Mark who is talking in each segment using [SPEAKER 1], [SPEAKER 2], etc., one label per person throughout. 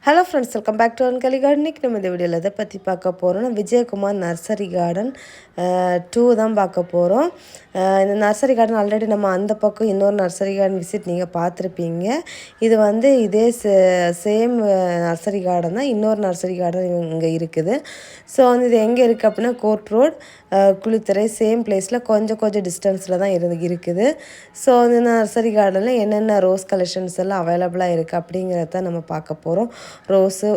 [SPEAKER 1] Hello friends, welcome back to Ankali garden. இன்றைக்கி நம்ம இந்த வீடியோவில் எதை பற்றி பார்க்க போகிறோம்னா விஜயகுமார் நர்சரி கார்டன் 2 தான் பார்க்க போகிறோம். இந்த நர்சரி கார்டன் ஆல்ரெடி நம்ம அந்த பக்கம் இன்னொரு நர்சரி கார்டன் விசிட் நீங்கள் பார்த்துருப்பீங்க. இது வந்து இதே சேம் நர்சரி கார்டன் தான், இன்னொரு நர்சரி கார்டன் இங்கே இருக்குது. ஸோ வந்து இது எங்கே இருக்குது அப்படின்னா கோர்ட் ரோட், குளித்துறை, சேம் பிளேஸில் கொஞ்சம் டிஸ்டன்ஸில் தான் இருக்குது. ஸோ இந்த நர்சரி கார்டனில் என்னென்ன ரோஸ் கலெக்ஷன்ஸ் எல்லாம் அவைலபிளாக இருக்குது அப்படிங்கிறத நம்ம பார்க்க போகிறோம். ரோஸு,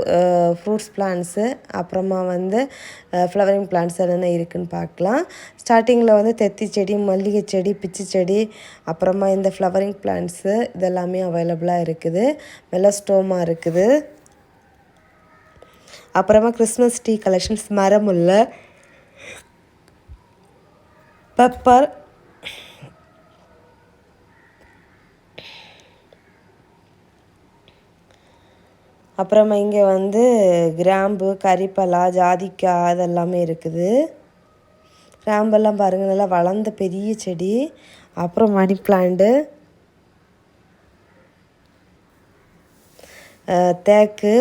[SPEAKER 1] ஃப்ரூட்ஸ் பிளான்ட்ஸு, அப்புறமா வந்து ஃப்ளவரிங் பிளான்ட்ஸ் என்னென்ன இருக்குதுன்னு பார்க்கலாம். ஸ்டார்டிங்கில் வந்து தெத்தி செடி, மல்லிகை செடி, பிச்சி செடி, அப்புறமா இந்த ஃப்ளவரிங் பிளான்ட்ஸு இதெல்லாமே அவைலபிளாக இருக்குது. மெலஸ்டோமா இருக்குது. அப்புறமா கிறிஸ்மஸ் ட்ரீ கலெக்ஷன்ஸ், மரமுல்லை, பெப்பர், அப்புறமா இங்கே வந்து கிராம்பு, கறிப்பலா, ஜாதிக்காய் அதெல்லாமே இருக்குது. கிராம்பெல்லாம் பாருங்கள், நல்லா வளர்ந்த பெரிய செடி. அப்புறம் மணி பிளான்ட்டு, தேக்கு,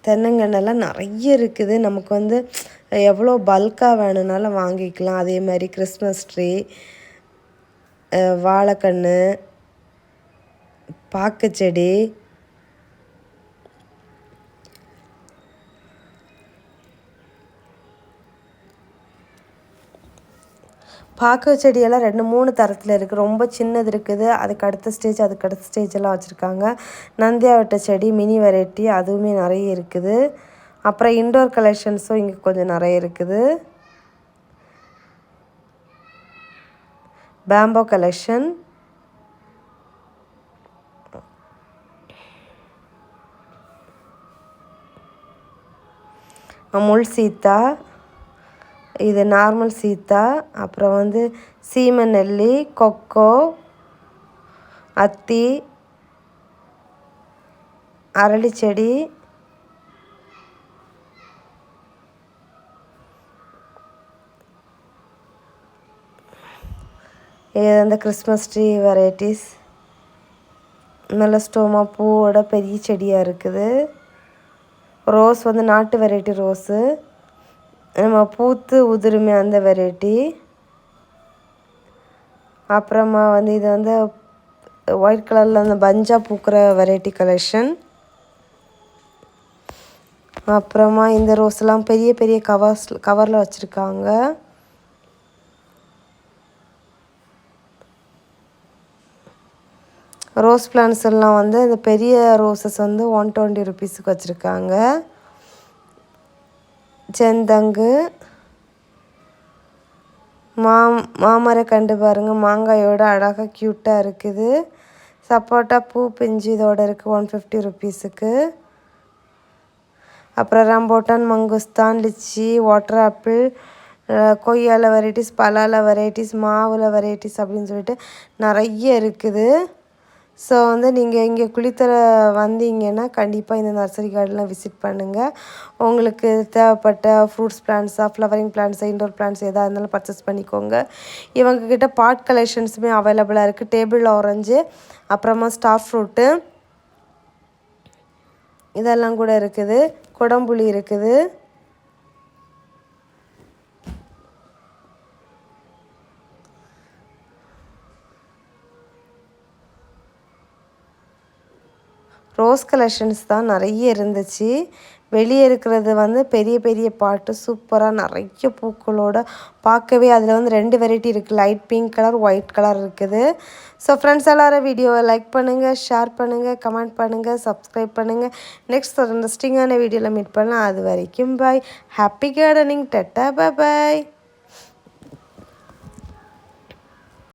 [SPEAKER 1] தென்னங்கன்னெல்லாம் நிறைய இருக்குது. நமக்கு வந்து எவ்வளோ பல்காக வேணும்னாலும் வாங்கிக்கலாம். அதே மாதிரி கிறிஸ்மஸ் ட்ரீ, வாழைக்கன்று, பாக்குச்செடி, பாக்கு செடியெல்லாம் 2-3 தரத்தில் இருக்குது. ரொம்ப சின்னது இருக்குது, அதுக்கு அடுத்த ஸ்டேஜ் எல்லாம் வச்சுருக்காங்க. நந்தியாவட்ட செடி, மினி வெரைட்டி அதுவுமே நிறைய இருக்குது. அப்புறம் இன்டோர் கலெக்ஷன்ஸும் இங்கே கொஞ்சம் நிறைய இருக்குது. பேம்போ கலெக்ஷன், முள் சீத்தா, இது நார்மல் சீத்தா, அப்புறம் வந்து சீமை நெல்லி, கொக்கோ, அத்தி, அரளி செடி, இது வந்து கிறிஸ்மஸ் ட்ரீ வெரைட்டிஸ். மெலஸ்டோமா பூவோட பெரிய செடியாக இருக்குது. ரோஸ் வந்து நாட்டு வெரைட்டி ரோஸு, நம்ம பூத்து உதிருமே அந்த வெரைட்டி. அப்புறமா வந்து இது வந்து ஒயிட் கலரில் அந்த பஞ்சாக பூக்கிற வெரைட்டி கலெக்ஷன். அப்புறமா இந்த ரோஸ்லாம் பெரிய கவரில் வச்சுருக்காங்க. ரோஸ் பிளான்ட்ஸ் எல்லாம் வந்து இந்த பெரிய ரோஸஸ் வந்து 120 ருபீஸுக்கு வச்சுருக்காங்க. செந்தங்கு, மாமரம் கண்டு பாருங்கள், மாங்காயோட அழகாக க்யூட்டாக இருக்குது. சப்போட்டா பூ பிஞ்சு இதோட இருக்குது 150 ருபீஸுக்கு. அப்புறம் ரம்போட்டான், மங்குஸ்தான், லிச்சி, வாட்டர் ஆப்பிள், கொய்யால வெரைட்டிஸ், பலால வெரைட்டிஸ், மாவுல வெரைட்டிஸ் அப்படின்னு சொல்லிட்டு நிறைய இருக்குது. ஸோ வந்து நீங்கள் இங்கே குளித்துறை வந்தீங்கன்னா கண்டிப்பாக இந்த நர்சரி கார்டெலாம் விசிட் பண்ணுங்கள். உங்களுக்கு தேவைப்பட்ட ஃப்ரூட்ஸ் பிளான்ட்ஸாக, ஃப்ளவரிங் பிளான்ட்ஸாக, இன்டோர் பிளான்ட்ஸ் எதாக இருந்தாலும் பர்ச்சேஸ் பண்ணிக்கோங்க. இவங்கக்கிட்ட பாட் கலெக்ஷன்ஸுமே அவைலபிளாக இருக்குது. டேபிள் ஆரஞ்சு, அப்புறமா ஸ்டார் ஃப்ரூட்டு இதெல்லாம் கூட இருக்குது. குடம்புளி இருக்குது. ரோஸ் கலெக்ஷன்ஸ் தான் நிறைய இருந்துச்சு. வெளியே இருக்கிறது வந்து பெரிய பாட்டு சூப்பராக நிறைய பூக்களோட பார்க்கவே. அதில் வந்து 2 வெரைட்டி இருக்குது, light pink colour, white colour இருக்குது. ஸோ ஃப்ரெண்ட்ஸ் எல்லோரும் வீடியோவை லைக் பண்ணுங்கள், ஷேர் பண்ணுங்கள், கமெண்ட் பண்ணுங்கள், சப்ஸ்கிரைப் பண்ணுங்கள். நெக்ஸ்ட் ஒரு இன்ட்ரெஸ்டிங்கான வீடியோவில் மீட் பண்ணலாம். அது வரைக்கும் பாய். Happy gardening. டட்டா, பாய்.